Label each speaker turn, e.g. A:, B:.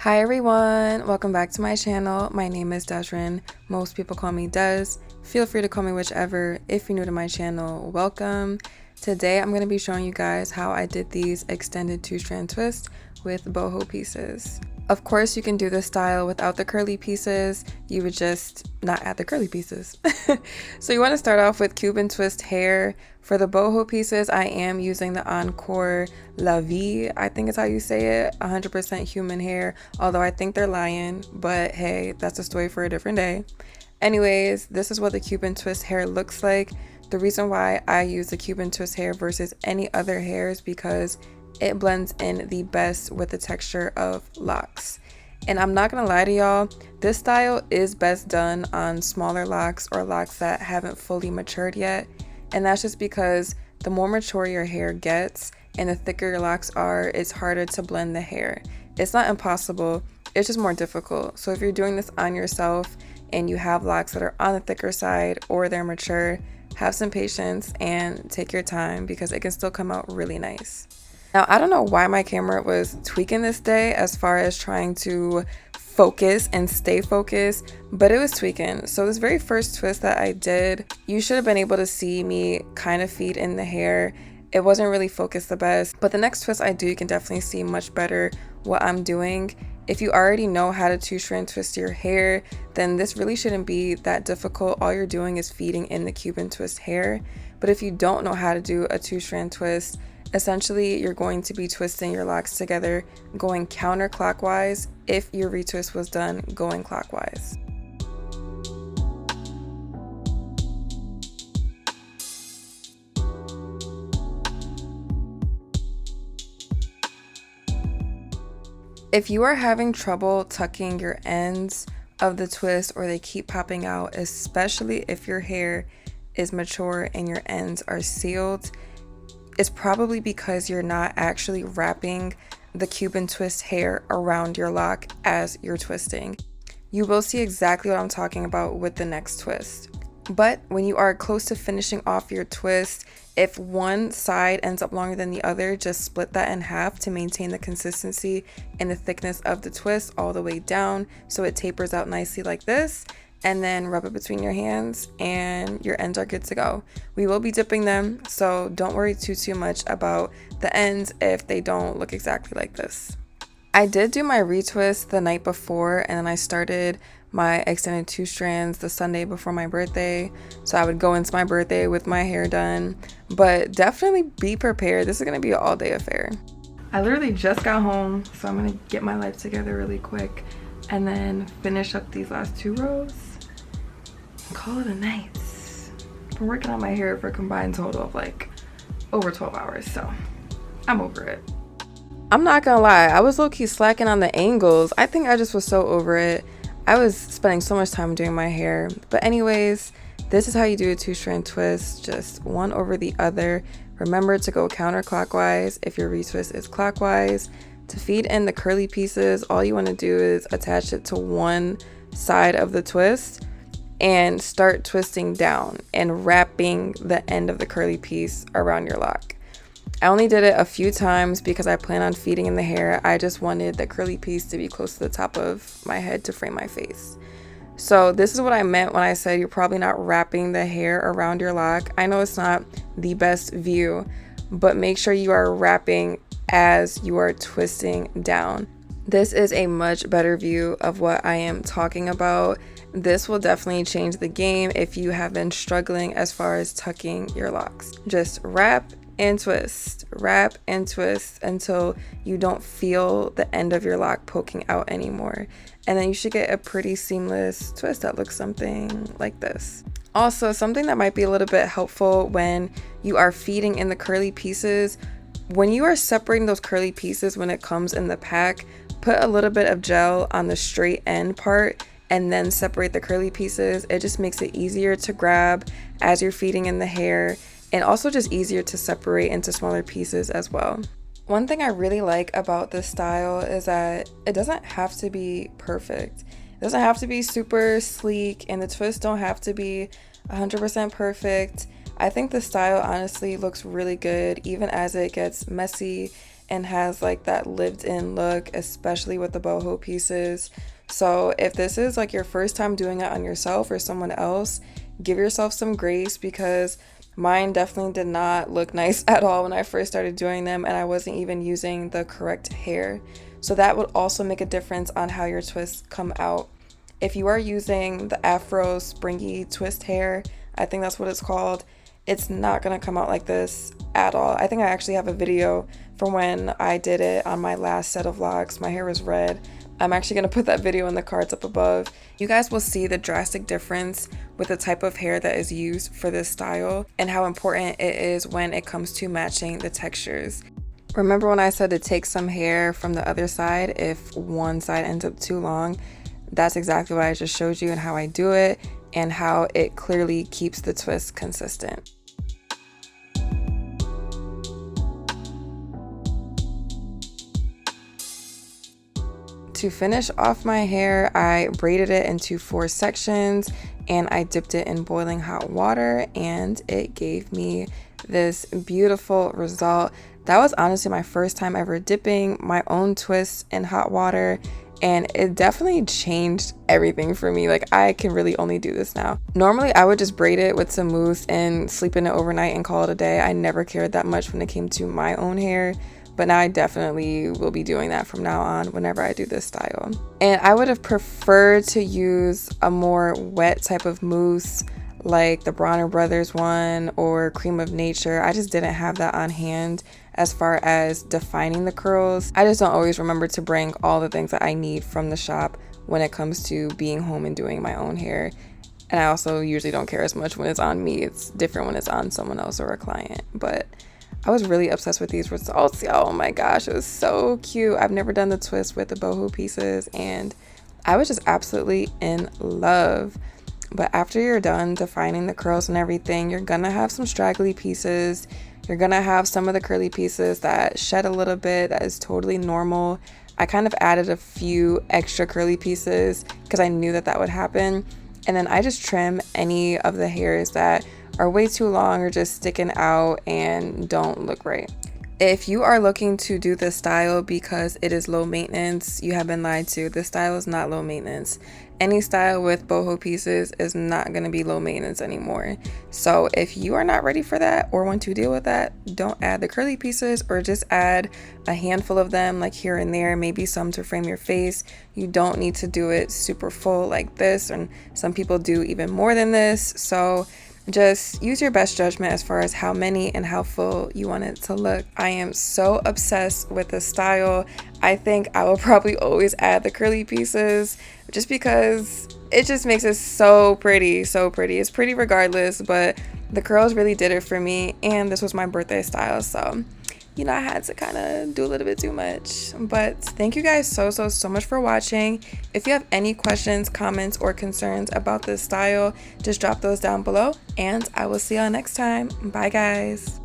A: Hi everyone, welcome back to my channel. My name is Deszren. Most people call me Des. Feel free to call me whichever. If you're new to my channel, welcome. Today I'm going to be showing you guys how I did these extended two-strand twists with boho pieces. Of course, you can do this style without the curly pieces. You would just not add the curly pieces. So you want to start off with Cuban twist hair. For the boho pieces, I am using the Encore Human, I think is how you say it, 100% human hair, although I think they're lying, but hey, that's a story for a different day. Anyways, this is what the Cuban twist hair looks like. The reason why I use the Cuban twist hair versus any other hair is because it blends in the best with the texture of locks. And I'm not gonna lie to y'all, this style is best done on smaller locks or locks that haven't fully matured yet. And that's just because the more mature your hair gets and the thicker your locks are, it's harder to blend the hair. It's not impossible, it's just more difficult. So if you're doing this on yourself and you have locks that are on the thicker side or they're mature, have some patience and take your time because it can still come out really nice. Now, I don't know why my camera was tweaking this day as far as trying to focus and stay focused, but it was tweaking. So this very first twist that I did, you should have been able to see me kind of feed in the hair. It wasn't really focused the best, but the next twist I do, you can definitely see much better what I'm doing. If you already know how to two-strand twist your hair, then this really shouldn't be that difficult. All you're doing is feeding in the Cuban twist hair. But if you don't know how to do a two-strand twist, essentially you're going to be twisting your locks together going counterclockwise if your retwist was done going clockwise. If you are having trouble tucking your ends of the twist or they keep popping out, especially if your hair is mature and your ends are sealed, it's probably because you're not actually wrapping the Cuban twist hair around your lock as you're twisting. You will see exactly what I'm talking about with the next twist. But when you are close to finishing off your twist, if one side ends up longer than the other, just split that in half to maintain the consistency and the thickness of the twist all the way down so it tapers out nicely like this. And then rub it between your hands and your ends are good to go. We will be dipping them, so don't worry too much about the ends if they don't look exactly like this. I did do my retwist the night before, and then I started my extended two strands the Sunday before my birthday, so I would go into my birthday with my hair done. But definitely be prepared, this is gonna be an all-day affair. I literally just got home, so I'm gonna get my life together really quick and then finish up these last two rows. Call it a night. Been working on my hair for a combined total of like over 12 hours, so I'm over it. I'm not gonna lie, I was low-key slacking on the angles. I think I just was so over it. I was spending so much time doing my hair. But anyways, this is how you do a two-strand twist, just one over the other. Remember to go counterclockwise if your retwist is clockwise. To feed in the curly pieces, all you want to do is attach it to one side of the twist and start twisting down and wrapping the end of the curly piece around your lock. I only did it a few times because I plan on feeding in the hair. I just wanted the curly piece to be close to the top of my head to frame my face. So this is what I meant when I said you're probably not wrapping the hair around your lock. I know it's not the best view, but make sure you are wrapping as you are twisting down. This is a much better view of what I am talking about. This will definitely change the game if you have been struggling as far as tucking your locks. Just wrap and twist until you don't feel the end of your lock poking out anymore. And then you should get a pretty seamless twist that looks something like this. Also, something that might be a little bit helpful when you are feeding in the curly pieces, when you are separating those curly pieces when it comes in the pack, put a little bit of gel on the straight end part and then separate the curly pieces. It just makes it easier to grab as you're feeding in the hair and also just easier to separate into smaller pieces as well. One thing I really like about this style is that it doesn't have to be perfect. It doesn't have to be super sleek and the twists don't have to be 100% perfect. I think the style honestly looks really good even as it gets messy and has like that lived in look, especially with the boho pieces. So if this is like your first time doing it on yourself or someone else, give yourself some grace, because mine definitely did not look nice at all when I first started doing them, and I wasn't even using the correct hair. So that would also make a difference on how your twists come out. If you are using the Afro springy twist hair, I think that's what it's called, it's not gonna come out like this at all. I think I actually have a video from when I did it on my last set of vlogs. My hair was red. I'm actually gonna put that video in the cards up above. You guys will see the drastic difference with the type of hair that is used for this style and how important it is when it comes to matching the textures. Remember when I said to take some hair from the other side if one side ends up too long? That's exactly what I just showed you and how I do it and how it clearly keeps the twist consistent. To finish off my hair, I braided it into 4 sections and I dipped it in boiling hot water, and it gave me this beautiful result. That was honestly my first time ever dipping my own twists in hot water, and it definitely changed everything for me. Like, I can really only do this now. Normally I would just braid it with some mousse and sleep in it overnight and call it a day. I never cared that much when it came to my own hair, but now I definitely will be doing that from now on whenever I do this style. And I would have preferred to use a more wet type of mousse, like the Bronner Brothers one or Cream of Nature. I just didn't have that on hand as far as defining the curls. I just don't always remember to bring all the things that I need from the shop when it comes to being home and doing my own hair. And I also usually don't care as much when it's on me. It's different when it's on someone else or a client. But I was really obsessed with these results. Oh my gosh, it was so cute. I've never done the twist with the boho pieces, and I was just absolutely in love. But after you're done defining the curls and everything, you're gonna have some straggly pieces. You're gonna have some of the curly pieces that shed a little bit. That is totally normal. I kind of added a few extra curly pieces because I knew that that would happen. And then I just trim any of the hairs that are way too long or just sticking out and don't look right. If you are looking to do this style because it is low maintenance, you have been lied to. This style is not low maintenance. Any style with boho pieces is not going to be low maintenance anymore. So if you are not ready for that or want to deal with that, don't add the curly pieces, or just add a handful of them, like here and there, maybe some to frame your face. You don't need to do it super full like this, and some people do even more than this. So just use your best judgment as far as how many and how full you want it to look. I am so obsessed with the style. I think I will probably always add the curly pieces just because it just makes it so pretty, so pretty. It's pretty regardless, but the curls really did it for me, and this was my birthday style, so you know, I had to kind of do a little bit too much. But thank you guys so much for watching. If you have any questions, comments, or concerns about this style, just drop those down below, and I will see y'all next time. Bye guys.